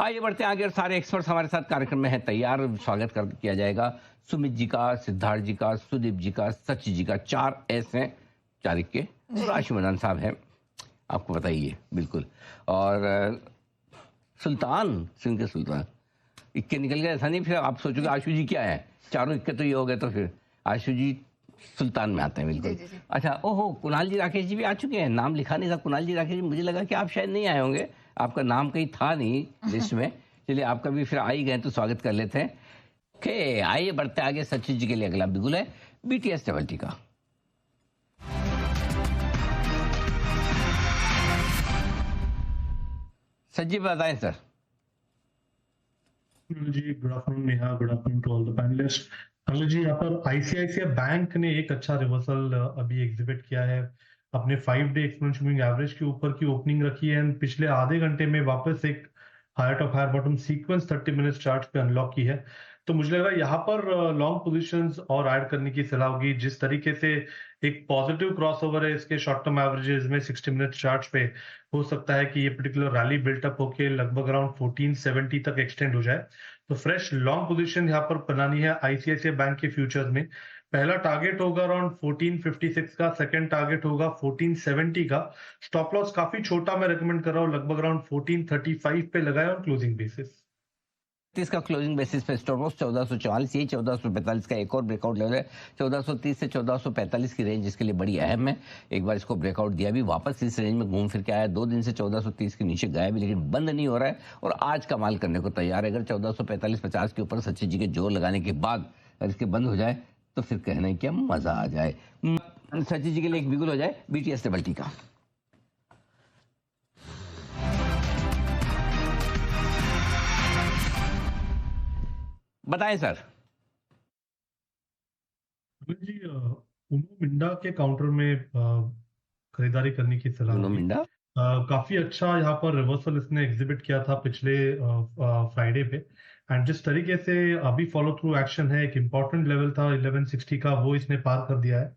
आइए बढ़ते हैं आगे और सारे एक्सपर्ट्स हमारे साथ कार्यक्रम में हैं तैयार। स्वागत किया जाएगा सुमित जी का, सिद्धार्थ जी का, सुदीप जी का, सची जी का। 4 एस हैं चारिक के। राशि मदान साहब हैं, आपको बताइए बिल्कुल। और सुल्तान सिंह के सुल्तान इक्के निकल गए, ऐसा नहीं फिर आप सोचोगे आशु जी क्या है, चारों इक्के तो ये हो गए, तो फिर आशु जी सुल्तान में आते हैं बिल्कुल। अच्छा, ओहो, कुणाल जी राकेश जी भी आ चुके हैं। नाम लिखा नहीं था कुणाल जी राकेश जी, मुझे लगा कि आप शायद नहीं आए होंगे, आपका नाम कहीं था नहीं लिस्ट में। चलिए आपका भी फिर आ ही गए तो स्वागत कर लेते हैं। ओके, आइए बढ़ते आगे। सचिन जी के लिए अगला बिगुल है BTS डबल टी का। सचिन बताएं सर। जी good afternoon Neha, good afternoon to all the panelist. Anil ji, यहाँ पर आईसीआईसीआई बैंक ने एक अच्छा रिवर्सल अभी एग्जिबिट किया है। अपने 5 डे एक्सपोनेंशियल मूविंग एवरेज के ऊपर की ओपनिंग रखी है एंड पिछले आधे घंटे में वापस एक higher top higher bottom sequence 30 minute chart पे अनलॉक की है। तो मुझे लग रहा है यहाँ पर लॉन्ग पोजीशंस और ऐड करने की सलाह होगी। जिस तरीके से एक पॉजिटिव क्रॉसओवर है इसके शॉर्ट टर्म एवरेजेस में 60 मिनट चार्ट पे, हो सकता है कि ये पर्टिकुलर रैली बिल्टअप होके लगभग अराउंड 1470 तक एक्सटेंड हो जाए। तो फ्रेश लॉन्ग पोजीशन यहाँ पर बनानी है आईसीआईसीआई बैंक के फ्यूचर्स में। पहला टारगेट होगा अराउंड 1456 का, सेकंड टारगेट होगा 1470 का। स्टॉप लॉस काफी छोटा मैं रेकमेंड कर रहा हूँ, लगभग अराउंड 1435 पे लगाए ऑन क्लोजिंग बेसिस। इसका क्लोजिंग बेसिस पे स्टॉप लॉस 1444, यही 1445 का एक और ब्रेकआउट लेवल है। 1430 से 1445 की रेंज इसके लिए बड़ी अहम है। एक बार इसको ब्रेकआउट दिया भी, वापस इस रेंज में घूम फिर के आया। 2 दिन से 1430 के नीचे गया भी, लेकिन बंद नहीं हो रहा है और आज कमाल करने को तैयार है। अगर 1445-50 के ऊपर सचिन जी के जोर लगाने के बाद अगर इसके बंद हो जाए तो फिर कहने क्या मजा आ जाए। सचिन जी के लिए एक बिगुल हो जाए BTS डबल टी का। बताएं सर। जी उनो मिंडा के काउंटर में खरीदारी करने की सलाह उनो होगी। मिंडा काफी अच्छा यहाँ पर रिवर्सल इसने एग्जिबिट किया था पिछले फ्राइडे पे। एंड जिस तरीके से अभी फॉलो थ्रू एक्शन है, एक इंपॉर्टेंट लेवल था 1160 का, वो इसने पार कर दिया है।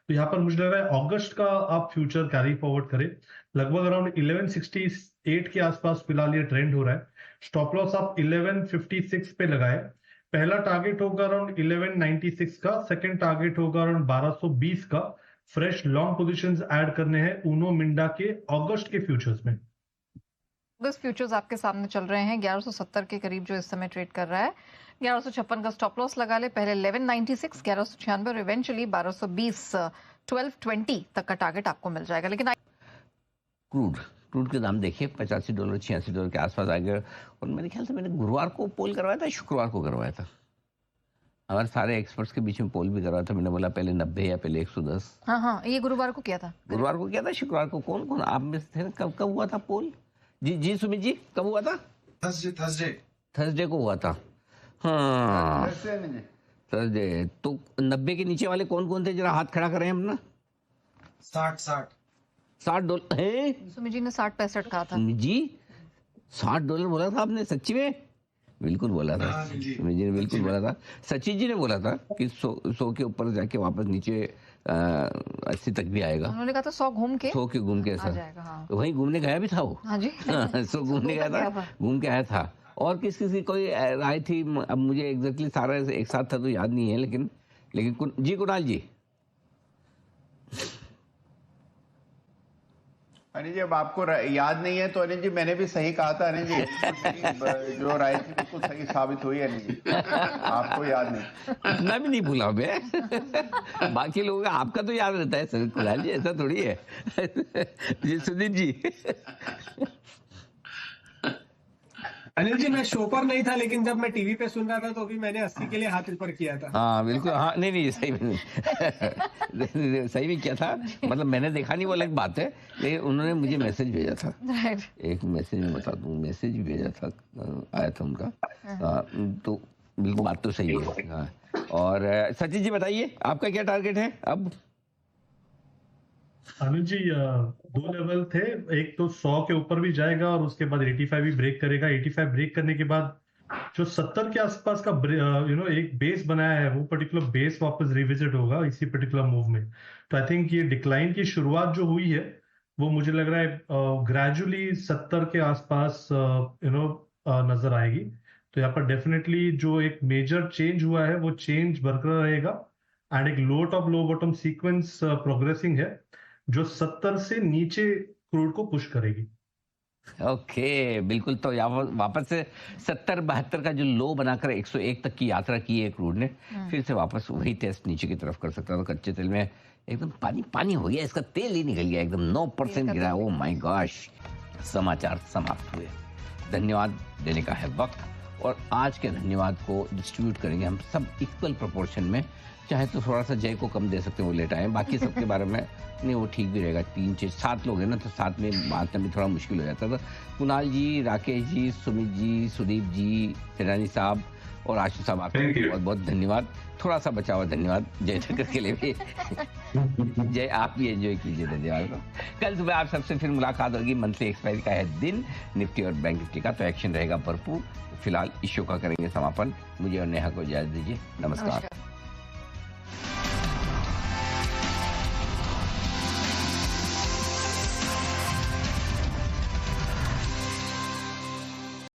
तो यहाँ पर मुझे लग रहा है अगस्त का आप फ्यूचर कैरी फॉरवर्ड करें। लगभग अराउंड 1168 के आसपास फिलहाल ये ट्रेंड हो रहा है। स्टॉप लॉस आप 1156 पे लगाए। पहला टारगेट होगा अराउंड 1196 का, सेकंड टारगेट होगा अराउंड 1220 का। फ्रेश लॉन्ग पोजीशंस ऐड करने हैं उनो मिंडा के अगस्त के फ्यूचर्स में। अगस्त फ्यूचर्स आपके सामने चल रहे हैं 1170 के करीब जो इस समय ट्रेड कर रहा है। 1156 का स्टॉप लॉस लगा ले, पहले 1196, 1196 और इवेंचुअली 1220, 1220 तक का टारगेट आपको मिल जाएगा। लेकिन क्रूड के दाम देखिए, $85 $86 के आसपास आ गए। और मेरे ख्याल से मैंने गुरुवार को पोल करवाया था, शुक्रवार को करवाया था। हमारे सारे एक्सपर्ट्स के बीच में पोल भी करवाया था। मैंने बोला पहले 90 या पहले 110। हाँ, ये गुरुवार को किया था। गुरुवार को किया था, शुक्रवार को कौन कौन आप में से थे? कब हुआ था पोल? जी सुमित जी, कब हुआ था? थर्सडे को हुआ था। हाँ, थर्सडे। तो 90 के नीचे वाले कौन कौन थे, जरा हाथ खड़ा करें अपना। $60 है। सुमित जी ने 60-65 कहा था जी, $60 बोला था आपने? सच्ची में? बिल्कुल बोला था सुमित जी ने, बिल्कुल बोला था। सचिन जी ने बोला था कि 100 के ऊपर जाके वापस नीचे 80 तक भी आएगा। उन्होंने कहा था 100 घूम के ऐसा जाएगा। हाँ। तो वहीं घूमने गया भी था वो। हाँ जी 100 घूमने गया था, घूम के आया था। और किस की कोई राय थी? अब मुझे एग्जैक्टली सारा एक साथ था तो याद नहीं है, लेकिन जी कुणाल जी। अनिल जी, अब आपको याद नहीं है तो अनिल जी मैंने भी सही कहा था। अनिल जी जो राय थी बिल्कुल सही साबित हुई। अनिल जी आपको याद नहीं, इतना भी नहीं भूला मैं। बाकी लोगों का आपका तो याद रहता है सर कुणाल जी, ऐसा थोड़ी है। जी सुदीप जी। अनिल जी, मैं शो पर नहीं था, लेकिन जब मैं टीवी पे सुन रहा था तो भी मैंने 80 के लिए हाथ ऊपर किया था। हाँ बिल्कुल, हाँ नहीं सही में सही में किया था। मतलब मैंने देखा नहीं वो अलग बात है, लेकिन उन्होंने मुझे मैसेज भेजा था। एक मैसेज में बता दूं, मैसेज भेजा था, आया था उनका। तो बिल्कुल बात तो सही है। हाँ, और सचिन जी बताइए आपका क्या टारगेट है अब? अनिल जी 2 लेवल थे, एक तो 100 के ऊपर भी जाएगा और उसके बाद 85 भी ब्रेक करेगा। 85 ब्रेक करने के बाद जो 70 के आसपास का एक बेस बनाया है, वो पर्टिकुलर बेस वापस रिविजिट होगा इसी पर्टिकुलर मूव में। तो आई थिंक ये डिक्लाइन की शुरुआत जो हुई है वो मुझे लग रहा है ग्रेजुअली 70 के आसपास नजर नजर आएगी। तो यहाँ पर डेफिनेटली जो एक मेजर चेंज हुआ है वो चेंज बरकरार रहेगा, एंड एक लो टॉप लो बॉटम सीक्वेंस प्रोग्रेसिंग है जो 70 से नीचे क्रूड को पुश करेगी। ओके, बिल्कुल। तो यहाँ वापस से 70-72 का जो लो बनाकर 101 तक की यात्रा की है क्रूड ने, फिर से वापस वही टेस्ट नीचे की तरफ कर सकता था। कच्चे तेल में एकदम पानी पानी हो गया, इसका तेल ही निकल गया एकदम, 9% गिरा। Oh my gosh. समाचार समाप्त हुए। धन्यवाद देने का है वक्त, और आज के धन्यवाद को डिस्ट्रीब्यूट करेंगे हम सब इक्वल प्रोपोर्शन में। चाहे तो थोड़ा सा जय को कम दे सकते हैं, वो लेट आए। बाकी सबके बारे में नहीं, वो ठीक भी रहेगा। 3-6-7 लोग हैं ना, तो 7 में बांटना भी थोड़ा मुश्किल हो जाता था। कुणाल जी, राकेश जी, सुमित जी, सुदीप जी, हिरानी साहब और आशीष साहब, आपको बहुत बहुत धन्यवाद। थोड़ा सा बचा हुआ धन्यवाद जय ठक्कर के लिए भी। जय, आप भी एंजॉय कीजिए। धन्यवाद। कल सुबह आप सबसे फिर मुलाकात होगी। मंथली एक्सपायरी का है दिन, निफ्टी और बैंक निफ्टी का, तो एक्शन रहेगा भरपूर। फिलहाल इस शो का करेंगे समापन। मुझे और नेहा को इजाजत दीजिए। नमस्कार।